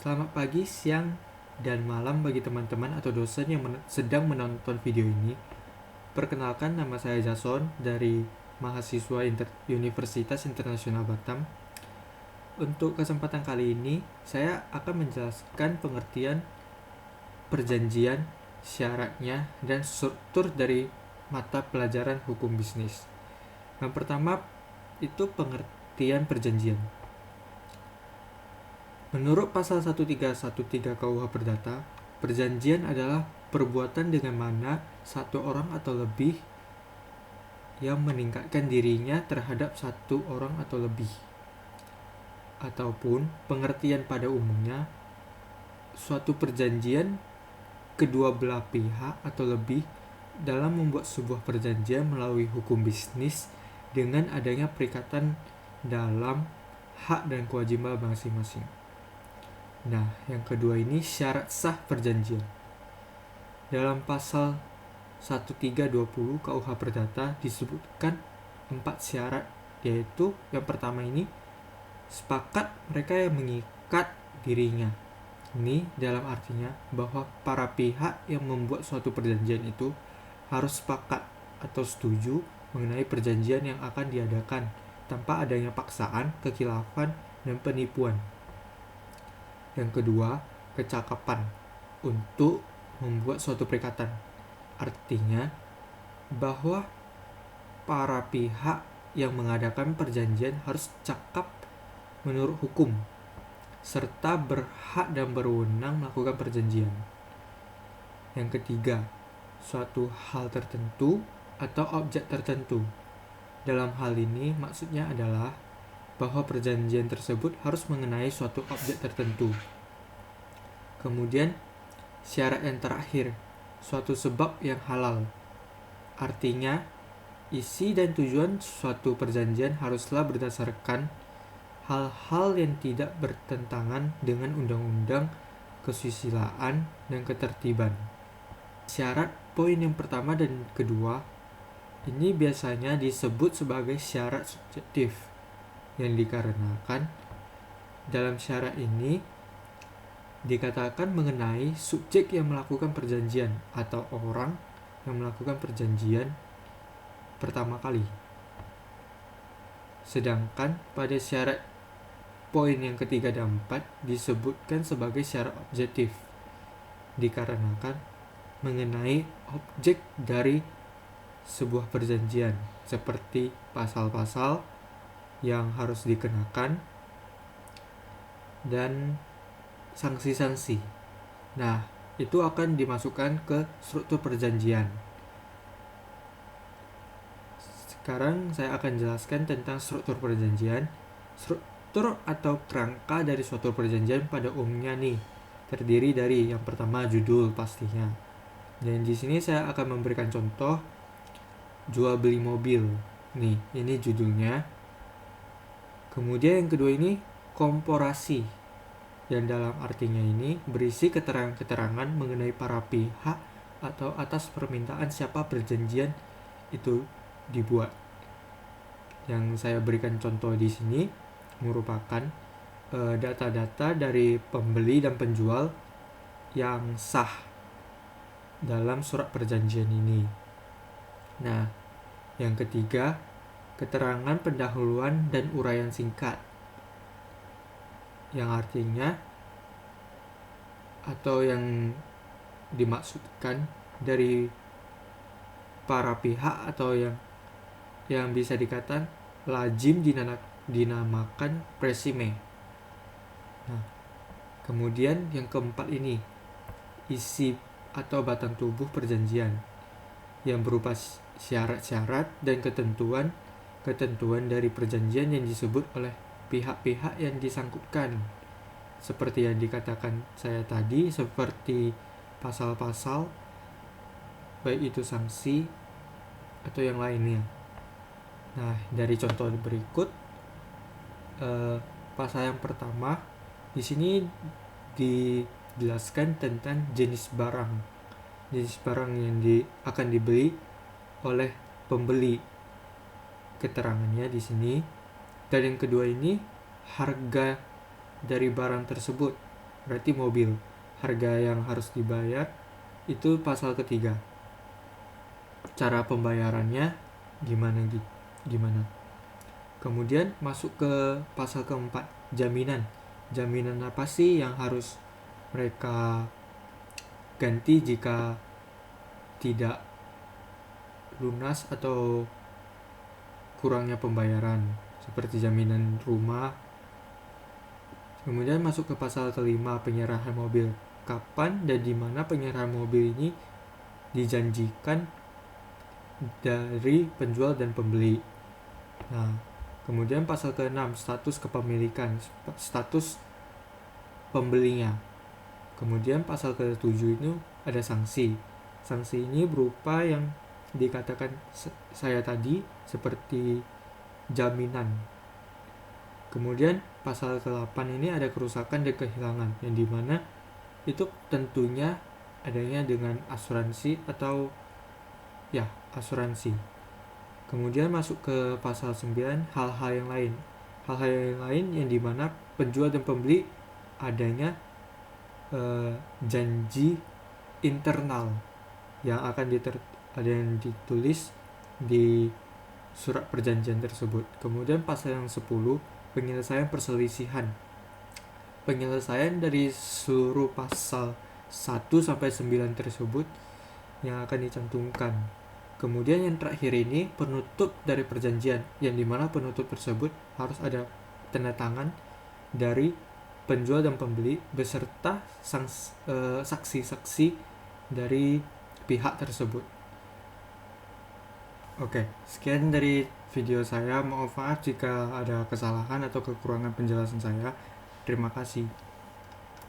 Selamat pagi, siang, dan malam bagi teman-teman atau dosen yang sedang menonton video ini. Perkenalkan, nama saya Jason dari mahasiswa Universitas Internasional Batam. Untuk kesempatan kali ini, saya akan menjelaskan pengertian perjanjian, syaratnya, dan struktur dari mata pelajaran hukum bisnis. Yang pertama, itu pengertian perjanjian. Menurut pasal 1313 KUH Perdata, perjanjian adalah perbuatan dengan mana satu orang atau lebih yang meningkatkan dirinya terhadap satu orang atau lebih. Ataupun pengertian pada umumnya, suatu perjanjian kedua belah pihak atau lebih dalam membuat sebuah perjanjian melalui hukum bisnis dengan adanya perikatan dalam hak dan kewajiban masing-masing. Nah, yang kedua ini syarat sah perjanjian. Dalam pasal 1320 KUH Perdata disebutkan 4 syarat, yaitu yang pertama ini sepakat mereka yang mengikat dirinya. Ini dalam artinya bahwa para pihak yang membuat suatu perjanjian itu harus sepakat atau setuju mengenai perjanjian yang akan diadakan tanpa adanya paksaan, kekhilafan, dan penipuan. Yang kedua, kecakapan untuk membuat suatu perikatan. Artinya bahwa para pihak yang mengadakan perjanjian harus cakap menurut hukum serta berhak dan berwenang melakukan perjanjian. Yang ketiga, suatu hal tertentu atau objek tertentu. Dalam hal ini maksudnya adalah bahwa perjanjian tersebut harus mengenai suatu objek tertentu. Kemudian, syarat yang terakhir, suatu sebab yang halal. Artinya, isi dan tujuan suatu perjanjian haruslah berdasarkan hal-hal yang tidak bertentangan dengan undang-undang, kesusilaan, dan ketertiban. Syarat poin yang pertama dan kedua ini biasanya disebut sebagai syarat subjektif, yang dikarenakan dalam syarat ini dikatakan mengenai subjek yang melakukan perjanjian atau orang yang melakukan perjanjian pertama kali. Sedangkan pada syarat poin yang ketiga dan empat disebutkan sebagai syarat objektif, dikarenakan mengenai objek dari sebuah perjanjian seperti pasal-pasal yang harus dikenakan dan sanksi-sanksi. Nah, itu akan dimasukkan ke struktur perjanjian. Sekarang saya akan jelaskan tentang struktur perjanjian. Struktur atau kerangka dari suatu perjanjian pada umumnya nih terdiri dari yang pertama judul pastinya. Dan di sini saya akan memberikan contoh jual beli mobil. Nih, ini judulnya. Kemudian yang kedua ini komparasi, yang dalam artinya ini berisi keterangan-keterangan mengenai para pihak atau atas permintaan siapa perjanjian itu dibuat. Yang saya berikan contoh di sini merupakan data-data dari pembeli dan penjual yang sah dalam surat perjanjian ini. Nah, yang ketiga, keterangan pendahuluan dan uraian singkat, yang artinya atau yang dimaksudkan dari para pihak atau yang bisa dikatakan lazim dinamakan presime. Nah, kemudian yang keempat ini isi atau batang tubuh perjanjian yang berupa syarat-syarat dan ketentuan dari perjanjian yang disebut oleh pihak-pihak yang disangkutkan, seperti yang dikatakan saya tadi, seperti pasal-pasal baik itu sanksi atau yang lainnya. Nah, dari contoh berikut, pasal yang pertama di sini dijelaskan tentang jenis barang yang akan dibeli oleh pembeli, keterangannya di sini. Dan yang kedua ini harga dari barang tersebut, berarti mobil. Harga yang harus dibayar itu pasal ketiga. Cara pembayarannya gimana? Kemudian masuk ke pasal keempat, jaminan. Jaminan apa sih yang harus mereka ganti jika tidak lunas atau kurangnya pembayaran, seperti jaminan rumah. Kemudian masuk ke pasal kelima, penyerahan mobil. Kapan dan di mana penyerahan mobil ini dijanjikan dari penjual dan pembeli. Nah, kemudian pasal ke-6, status kepemilikan, status pembelinya. Kemudian pasal ke-7 itu ada sanksi. Sanksi ini berupa yang dikatakan saya tadi, seperti jaminan. Kemudian pasal ke-8 ini ada kerusakan dan kehilangan, yang dimana itu tentunya adanya dengan asuransi atau asuransi. Kemudian masuk ke pasal 9, hal-hal yang lain. Hal-hal yang lain yang dimana penjual dan pembeli adanya janji internal yang akan ada yang ditulis di surat perjanjian tersebut. Kemudian pasal yang 10, penyelesaian perselisihan. Penyelesaian dari seluruh pasal 1 sampai 9 tersebut yang akan dicantumkan. Kemudian yang terakhir ini penutup dari perjanjian, yang dimana penutup tersebut harus ada tanda tangan dari penjual dan pembeli beserta saksi-saksi dari pihak tersebut. Oke, sekian dari video saya. Maaf jika ada kesalahan atau kekurangan penjelasan saya. Terima kasih.